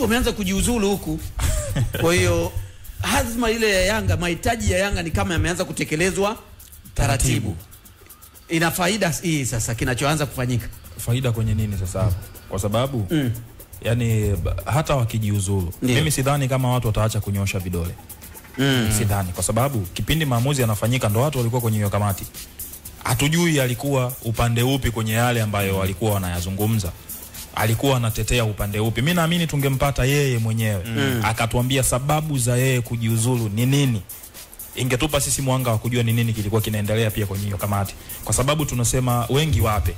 wameanza kujiuzulu huku. Kwa hiyo hazma ile ya Yanga, mahitaji ya Yanga ni kama yameanza kutekelezwa taratibu. Ina faida hii sasa kinachoanza kufanyika. Faida kwenye nini sasa hapo? Kwa sababu yani hata wakijiuzulu mimi sidhani kama watu wataacha kunyosha vidole. Sidhani, kwa sababu kipindi maamuzi yanafanyika ndo watu walikuwa kwenye hiyo kamati. Hatujui alikuwa upande upi kwenye yale ambayo walikuwa wanayazungumza. Alikuwa anatetea upande upi. Mimi naamini tungempata yeye mwenyewe akatuambia sababu za yeye kujiuzulu ni nini. Ingetupa sisi mwanga wa kujua ni nini kilikuwa kinaendelea pia kwenye hiyo kamati. Kwa sababu tunasema wengi wape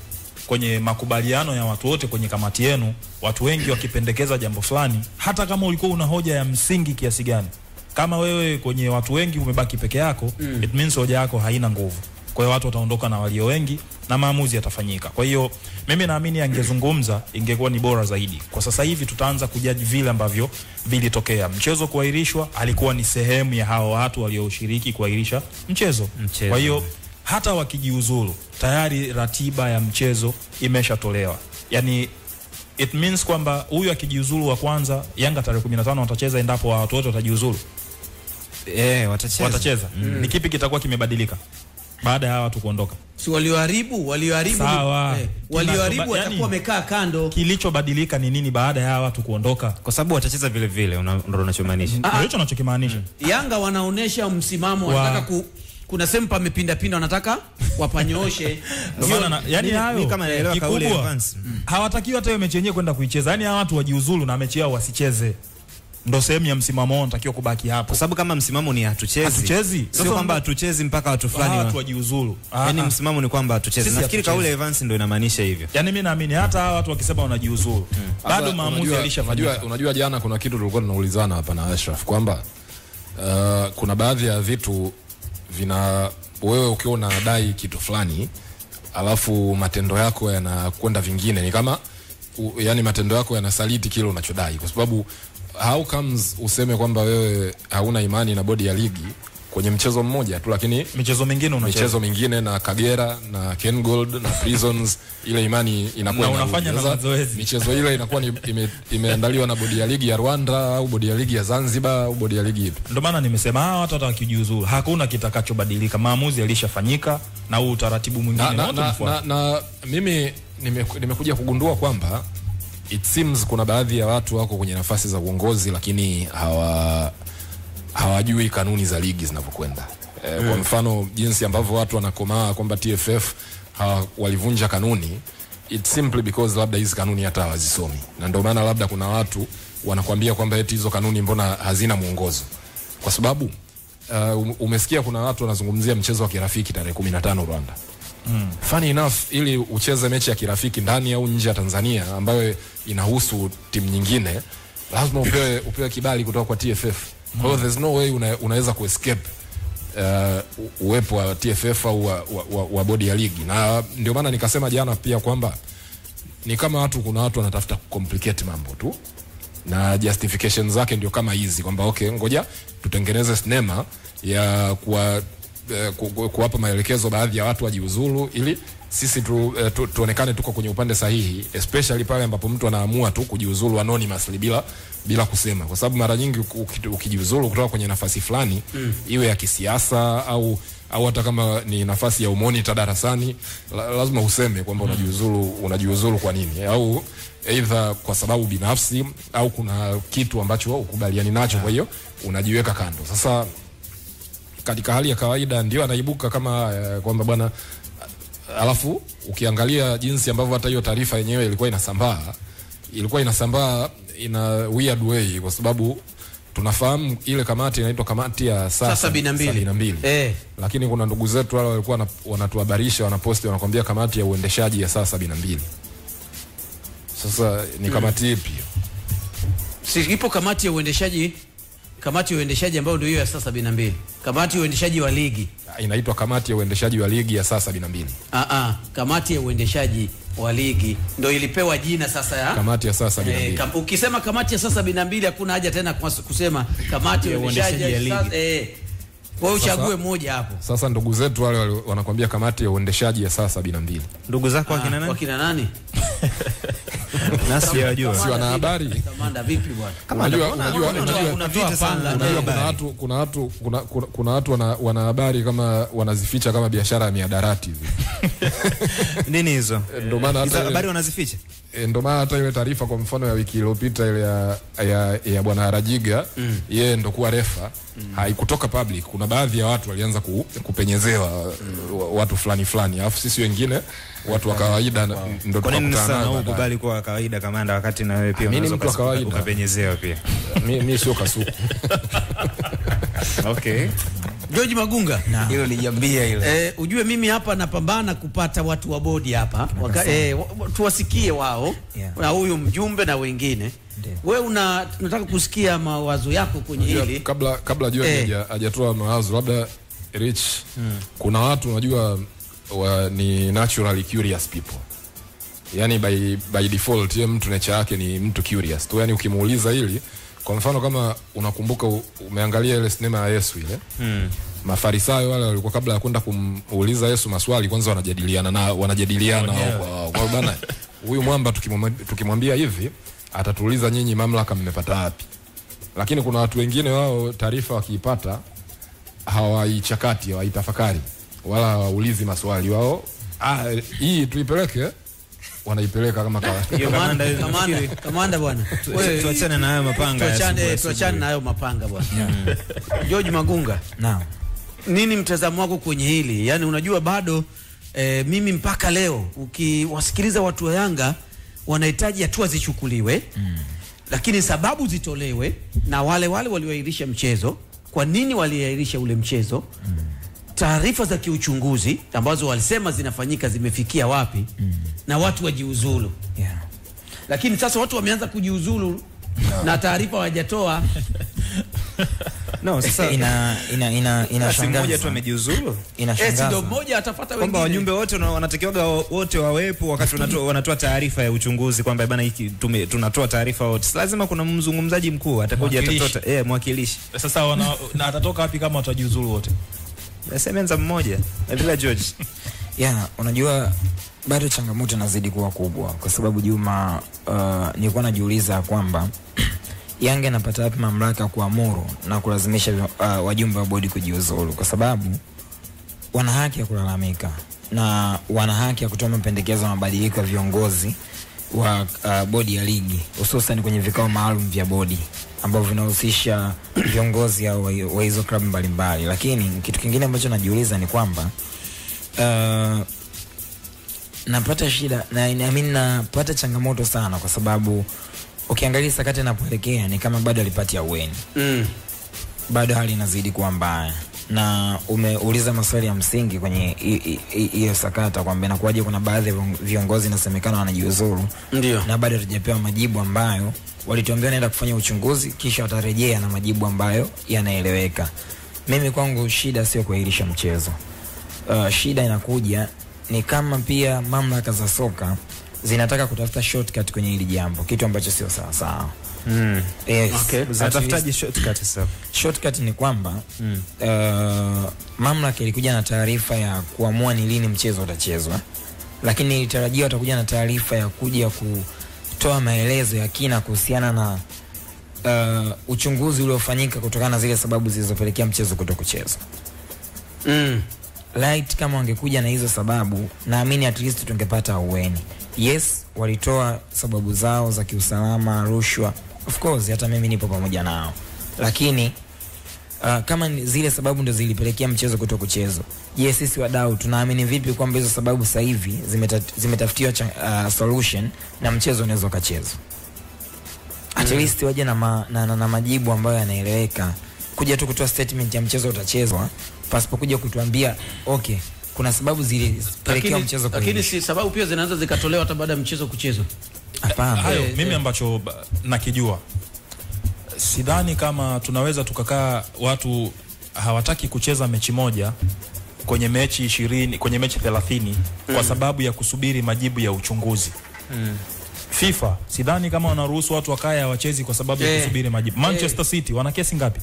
kwenye makubaliano ya watu wote kwenye kamati yenu, watu wengi wakipendekeza jambo fulani, hata kama ulikuwa una hoja ya msingi kiasi gani, kama wewe kwenye watu wengi umebaki peke yako, it means hoja yako haina nguvu. Kwa hiyo watu wataondoka na walio wengi na maamuzi yatafanyika. Kwa hiyo mimi naamini angezungumza ingekuwa ni bora zaidi. Kwa sasa hivi tutaanza kujaji vile ambavyo vilitokea. Mchezo kuahirishwa alikuwa ni sehemu ya hao watu walioshiriki kuahirisha mchezo. Kwa hiyo hata wakijiuzulu tayari ratiba ya mchezo imeshatolewa. Yani it means kwamba huyu akijiuzulu wa kwanza, Yanga tarehe 15 watacheza endapo watu wote watajiuzulu. Watacheza. Ni kipi kitakuwa kimebadilika baada ya watu kuondoka? Si walioharibu walioharibu watakuwa wamekaa kando. Kilichobadilika ni nini baada ya watu kuondoka? Kwa sababu watacheza vile vile, ndio unachomaanisha. Hicho unachokimaanisha. Yanga wanaonesha msimamo, wanataka kuna sehemu pamepinda wanataka wapanyooshe. Yani hayo kama naelewa kauli ya Evans. Hawatakiwi hata hiyo mechi yenyewe kwenda kuicheza. Yani hawa watu wajiuzulu na mechi yao wasicheze. Ndo sehemu ya msimamo wao unatakiwa kubaki hapo. Kwa sababu kama msimamo ni hatuchezi. Sio kwamba hatuchezi mpaka watu fulani watu wajiuzulu. Yaani msimamo ni kwamba hatuchezi. Nafikiri kauli ya Evans ndio inamaanisha hivyo. Yaani mimi naamini hata hawa watu wakisema wanajiuzulu bado maamuzi yalishafanyika. Unajua jana kuna kitu tulikuwa tunaulizana hapa na Ashraf kwamba kuna baadhi ya vitu wewe ukiwa unadai kitu fulani alafu matendo yako yanakwenda vingine, ni kama yani matendo yako yanasaliti kile unachodai. Kwa sababu how comes useme kwamba wewe hauna imani na bodi ya ligi kwenye mchezo mmoja tu, lakini michezo mingine unacheza, michezo mingine na Kagera na Ken Gold na Prisons ile imani inakuwa na unafanya na mazoezi. Michezo ile inakuwa imeandaliwa na bodi ya ligi ya Rwanda au bodi ya ligi ya Zanzibar au bodi ya ligi ipi. Ndio maana nimesema hawa watu watakijiuzuru, hakuna kitakachobadilika. Maamuzi yalishafanyika na huu utaratibu mwingine na mimi nimekuja kugundua kwamba it seems kuna baadhi ya watu wako kwenye nafasi za uongozi lakini hawajui kanuni za ligi zinavyokwenda. Kwa mfano jinsi ambavyo watu wanakomaa kwamba TFF walivunja kanuni, it's simply because labda hizo kanuni hata hawazisomi. Na ndio maana labda kuna watu wanakuambia kwamba eti hizo kanuni mbona hazina muongozo. Kwa sababu umesikia kuna watu wanazungumzia mchezo wa kirafiki tarehe 15 Rwanda. Funny enough, ili ucheze mechi ya kirafiki ndani au nje ya Tanzania ambayo inahusu timu nyingine, lazima upewe kibali kutoka kwa TFF. Kwa hiyo there's no way unaweza kuescape uwepo wa TFF au wa bodi ya ligi. Na ndio maana nikasema jana pia kwamba ni kama kuna watu wanatafuta complicate mambo tu, na justification zake ndio kama hizi kwamba okay, ngoja tutengeneze sinema ya kuwapa maelekezo baadhi ya watu wajiuzulu ili sisi tuonekane tuko kwenye upande sahihi, especially pale ambapo mtu anaamua tu kujiuzulu anonymously bila kusema. Kwa sababu mara nyingi ukijiuzulu kutoka kwenye nafasi fulani iwe ya kisiasa au hata kama ni nafasi ya umonitor darasani, lazima useme kwamba unajiuzulu kwa nini, au either kwa sababu binafsi au kuna kitu ambacho ukubaliani nacho, kwa hiyo unajiweka kando. Sasa katika hali ya kawaida ndio anaibuka kama kwamba bwana, alafu ukiangalia jinsi ambavyo hata hiyo taarifa yenyewe ilikuwa inasambaa in a weird way, kwa sababu tunafahamu ile kamati inaitwa kamati ya saa 72. Lakini kuna ndugu zetu wale walikuwa wanatuhabarisha, wanaposti wanakuambia kamati ya uendeshaji ya saa 72. Sasa ni kamati ipi? Si ipo kamati ya uendeshaji ambayo ndio hiyo ya saa 72. Kamati ya uendeshaji wa ligi inaitwa kamati ya uendeshaji wa ligi ya saa 72. Kamati ya uendeshaji wa ligi ndio ilipewa jina sasa ya kamati ya saa 72. Ukisema kamati ya saa 72 hakuna haja tena kusema kamati ya uendeshaji ya ligi. Kwa hiyo uchague moja hapo. Sasa ndugu zetu wale wanakuambia kamati ya uendeshaji ya saa 72. Ndugu zako wakina nani? Wakina nani? Nasi yajua. Si wana habari. Kamanda vipi bwana? Kuna watu wana habari kama wanazificha kama biashara ya miadarati hivi. Nini hizo? Ndio maana hata habari wanazificha. Ndio maana hata ile taarifa kwa mfano ya wiki iliyopita ile ya bwana Rajiga, yeye ndo kuwa refa, haikutoka public. Kuna baadhi ya watu walianza kupenyezewa watu fulani, alafu sisi wengine watu wa kawaida ndio tukakutana nao. Ukubali kwa kawaida kamanda, wakati na wewe pia unaweza ukapenyezewa pia. Mimi sio kasuku. Okay. George Magunga, hilo lijambia ile. Ujue mimi hapa napambana kupata watu wa bodi hapa. Tuwasikie wao na huyu mjumbe na wengine. Wewe unataka kusikia mawazo yako kwenye hili. Kabla George hajatoa mawazo, labda Rich, kuna watu unajua ni naturally curious people. Yani by default yeye mtu nature yake ni mtu curious tu. Yani ukimuuliza hili, kwa mfano kama unakumbuka umeangalia ile sinema ya Yesu ile, Mafarisayo wale walikuwa kabla ya kwenda kumuuliza Yesu maswali kwanza wanajadiliana kwa bana, huyu mwamba tukimwambia hivi atatuuliza nyinyi mamlaka mmepata wapi. Lakini kuna watu wengine wao taarifa wakiipata hawaichakati, hawaitafakari wala hawaulizi maswali. Wao hii tuipeleke, wanaipeleka kama kamanda bwana. Wewe tuachane na hayo mapanga. Tuachane na hayo mapanga bwana. George Magunga. Naam. Nini mtazamo wako kwenye hili? Yaani unajua bado mimi mpaka leo ukiwasikiliza watu wa Yanga wanahitaji hatua zichukuliwe, lakini sababu zitolewe na wale walioahirisha mchezo. Kwa nini waliahirisha ule mchezo? Taarifa za kiuchunguzi ambazo walisema zinafanyika zimefikia wapi? Na watu wajiuzulu. Lakini sasa watu wameanza kujiuzulu na taarifa hawajatoa. No, sasa inashangaza. Mmoja tu amejiuzulu. Inashangaza. Ndio mmoja atafuata wengine. Kwamba wajumbe wote wanatakiwa wote wawepo wakati wanatoa taarifa ya uchunguzi kwamba bana hiki tunatoa taarifa wote. Lazima kuna mzungumzaji mkuu atakuja atatoa mwakilishi. Sasa na atatoka wapi kama watajiuzulu wote? Semenza mmoja. Bila George. Unajua bado changamoto inazidi kuwa kubwa kwa sababu Juma, nilikuwa najiuliza kwamba Yanga inapata wapi mamlaka kuamuru na kulazimisha wajumbe wa bodi kujiuzulu, kwa sababu wana haki ya kulalamika na wana haki ya kutoa mapendekezo ya mabadiliko ya viongozi wa bodi ya ligi, hususan kwenye vikao maalum vya bodi ambavyo vinahusisha viongozi wa hizo klabu mbalimbali. Lakini kitu kingine ambacho najiuliza ni kwamba napata shida na napata changamoto sana, kwa sababu ukiangalia sakata inapoelekea ni kama bado alipatia uweni. Bado hali inazidi kuwa mbaya, na umeuliza maswali ya msingi kwenye hiyo sakata kwamba inakuwaje kuna baadhi ya viongozi inasemekana wanajiuzuru, na bado hatujapewa majibu ambayo walituambia naenda kufanya uchunguzi kisha watarejea na majibu ambayo yanaeleweka. Mimi kwangu shida sio kuahirisha mchezo. Shida inakuja ni kama pia mamlaka za soka zinataka kutafuta shortcut kwenye hili jambo, kitu ambacho sio sawa sawa. Yes. Okay. Zinatafutaje shortcut sasa? Shortcut ni kwamba mamlaka ilikuja na taarifa ya kuamua ni lini mchezo utachezwa, lakini ilitarajiwa watakuja na taarifa ya kuja kutoa maelezo ya kina kuhusiana na uchunguzi uliofanyika kutokana na zile sababu zilizopelekea mchezo kutokuchezwa. Light kama wangekuja na hizo sababu, naamini at least tungepata uweni. Yes, walitoa sababu zao za kiusalama, rushwa. Of course, hata mimi nipo pamoja nao. Lakini kama zile sababu ndio zilipelekea mchezo kutokuchezwa, yes, sisi wadau tunaamini vipi kwamba hizo sababu sasa hivi zimetafutiwa solution na mchezo unaweza kuchezwa? At least waje na majibu ambayo yanaeleweka. Kuja tu kutoa statement ya mchezo utachezwa pasipo kuja kutuambia okay, kuna sababu zilipelekea mchezo kwa. Lakini si sababu pia zinaanza zikatolewa hata baada ya mchezo kuchezwa. Hapana. Hayo mimi ambacho nakijua, sidhani kama tunaweza tukakaa watu hawataki kucheza mechi moja kwenye mechi 20, kwenye mechi 30 kwa sababu ya kusubiri majibu ya uchunguzi. FIFA sidhani kama wanaruhusu watu wakae hawachezi kwa sababu ya kusubiri majibu. Manchester City wana kesi ngapi?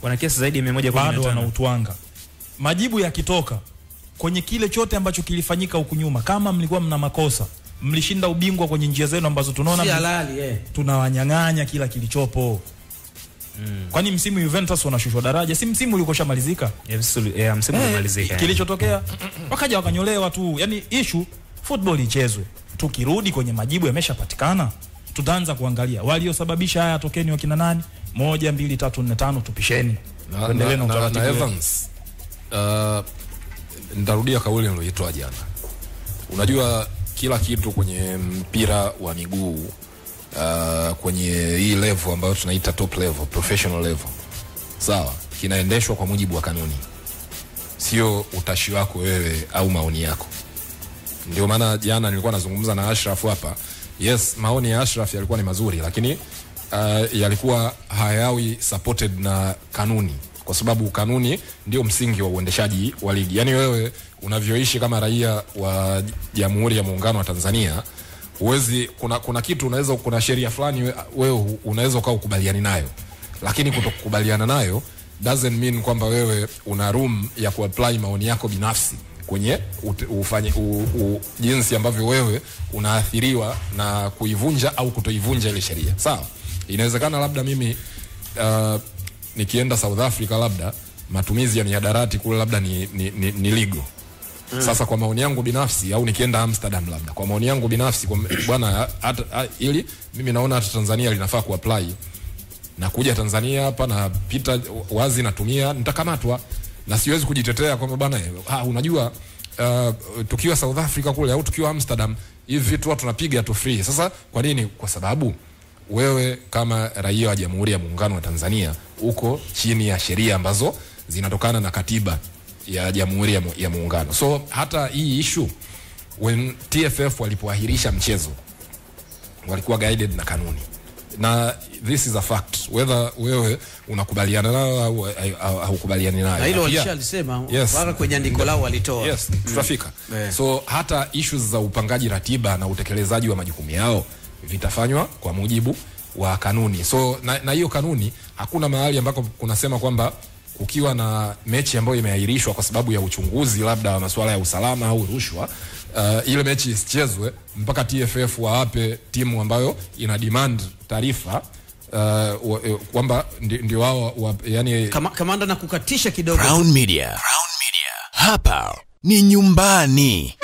wana kesi zaidi ya 115 bado wanautwanga. Majibu yakitoka kwenye kile chote ambacho kilifanyika huku nyuma, kama mlikuwa mna makosa, mlishinda ubingwa kwenye njia zenu ambazo tunaona si halali tunawanyang'anya kila kilichopo. Kwani msimu Juventus wanashushwa daraja, si msimu ulikoshamalizika? Msimu ulimalizika. Kilichotokea wakaja wakanyolewa tu. Yani issue football ichezwe. Tukirudi kwenye majibu yameshapatikana, tutaanza kuangalia waliosababisha haya tokeni wakina nani, 1 2 3 4 5 tupisheni. Tuendelee na utaratibu. Evans, nitarudia kauli niliyoitoa jana. Unajua kila kitu kwenye mpira wa miguu kwenye hii level ambayo tunaita top level, professional level, sawa, kinaendeshwa kwa mujibu wa kanuni, sio utashi wako wewe au maoni yako. Ndio maana jana nilikuwa nazungumza na Ashraf hapa. Yes, maoni ya Ashraf yalikuwa ni mazuri, lakini yalikuwa hayawi supported na kanuni, kwa sababu kanuni ndio msingi wa uendeshaji wa ligi. Yani wewe unavyoishi kama raia wa Jamhuri ya Muungano wa Tanzania, uwezi kuna kitu unaweza, kuna sheria fulani wewe unaweza ukubaliana nayo, lakini kutokubaliana nayo doesn't mean kwamba wewe una room ya kuapply maoni yako binafsi kwenye ufanye jinsi ambavyo wewe unaathiriwa na kuivunja au kutoivunja ile sheria. Sawa, inawezekana labda mimi nikienda South Africa, labda matumizi ya mihadarati kule labda ni legal. Sasa kwa maoni yangu binafsi, au nikienda Amsterdam labda, kwa maoni yangu binafsi, kwa bwana, ili mimi naona hata Tanzania linafaa kuapply, na kuja Tanzania hapa na pita wazi natumia, nitakamatwa na siwezi kujitetea kwamba bwana unajua tukiwa South Africa kule au tukiwa Amsterdam hivi vitu watu tunapiga tu free. Sasa kwa nini? Kwa sababu wewe kama raia wa Jamhuri ya Muungano wa Tanzania uko chini ya sheria ambazo zinatokana na katiba ya Jamhuri ya Muungano. So hata hii issue, when TFF walipoahirisha mchezo walikuwa guided na kanuni, na this is a fact, whether wewe unakubaliana nao au haukubaliani nayo. Na hilo walishalisema waka kwenye andiko lao walitoa. Yes, tutafika. So hata issues za upangaji ratiba na utekelezaji wa majukumu yao vitafanywa kwa mujibu wa kanuni. So na hiyo kanuni hakuna mahali ambako kunasema kwamba ukiwa na mechi ambayo imeahirishwa kwa sababu ya uchunguzi labda wa masuala ya usalama au rushwa, ile mechi isichezwe mpaka TFF waape timu ambayo ina demand taarifa kwamba ndio wao yani kamanda na kukatisha kidogo. Crown Media. Hapa ni nyumbani.